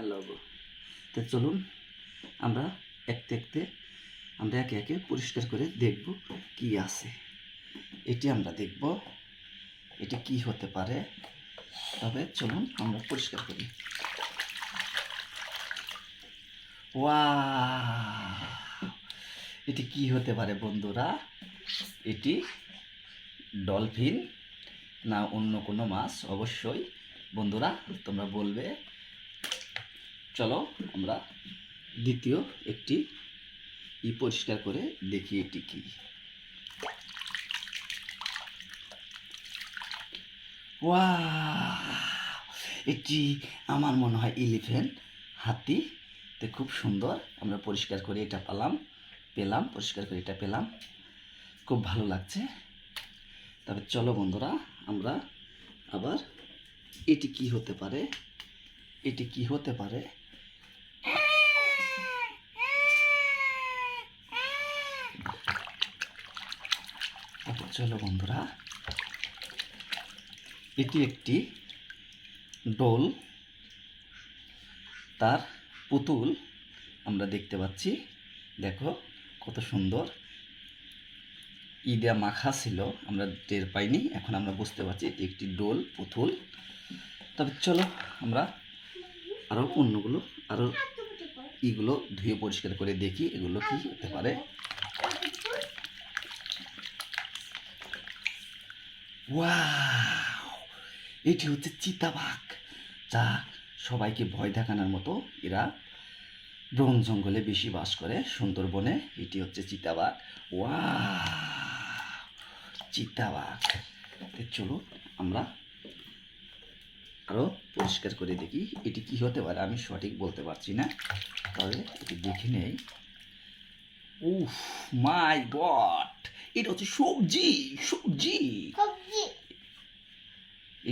Hello, তো চলুন আমরা আমরা একে একে পরিষ্কার করে দেখব কি আছে। এটি আমরা দেখব এটি কি হতে পারে। তবে চলুন আমরা পরিষ্কার করি। ওয়াও, এটি কি হতে পারে বন্ধুরা? এটি ডলফিন না অন্য কোনো মাছ? অবশ্যই বন্ধুরা তোমরা বলবে। চলো আমরা দ্বিতীয় একটি পরিষ্কার করে দেখি এটি কি। ওয়াও, এটি আমার মনে হয় এলিফ্যান্ট, হাতি। তো খুব সুন্দর আমরা পরিষ্কার করে এটা পেলাম পরিষ্কার করে এটা পেলাম, খুব ভালো লাগছে। তবে চলো বন্ধুরা আমরা আবার এটি কি হতে পারে, এটি কি হতে পারে। চলো বন্ধুরা, এটি একটি ডোল, তার পুতুল আমরা দেখতে পাচ্ছি। দেখো কত সুন্দর, ঈদে মাখা ছিল, আমরা টের পাইনি, এখন আমরা বুঝতে পারছি এটি একটি ডোল পুতুল। তবে চলো আমরা আরও অন্যগুলো আরও এগুলো ধুয়ে পরিষ্কার করে দেখি এগুলো কি হতে পারে। ওয়াও, এটি হচ্ছে চিতাবাঘ, যা সবাইকে ভয় দেখানোর মতো। এরা বন জঙ্গলে বেশি বাস করে, সুন্দরবনে। এটি হচ্ছে চিতাবাঘ। ওয়াও, চিতাবাঘ। চলো আমরা আরও পরিষ্কার করে দেখি এটি কি হতে পারে। আমি সঠিক বলতে পারছি না, তবে এটি দেখে নেই। উফ মাই গড, এটা হচ্ছে সবজি। সবজি,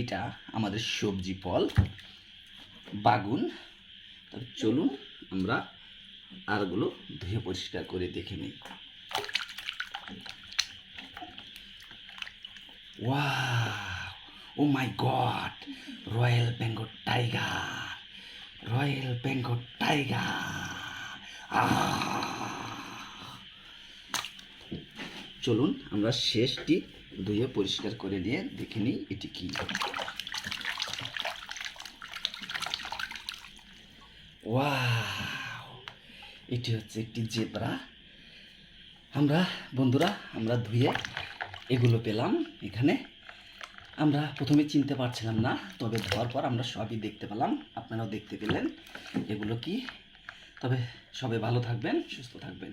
এটা আমাদের সবজি ফল বাগুন। তবে চলুন আমরা আরগুলো ধুয়ে পরিষ্কার করে দেখে নিই। Wow, oh my God, royal Bengal tiger, royal Bengal tiger. চলুন আমরা শেষটি ধুয়ে পরিষ্কার করে নিয়ে দেখে নিই এটি কি। ওয়াও, এটি হচ্ছে একটি জেব্রা। আমরা বন্ধুরা আমরা ধুয়ে এগুলো পেলাম এখানে। আমরা প্রথমে চিনতে পারছিলাম না, তবে ধোয়ার পর আমরা সবই দেখতে পেলাম, আপনারাও দেখতে পেলেন এগুলো কি। তবে সবাই ভালো থাকবেন, সুস্থ থাকবেন।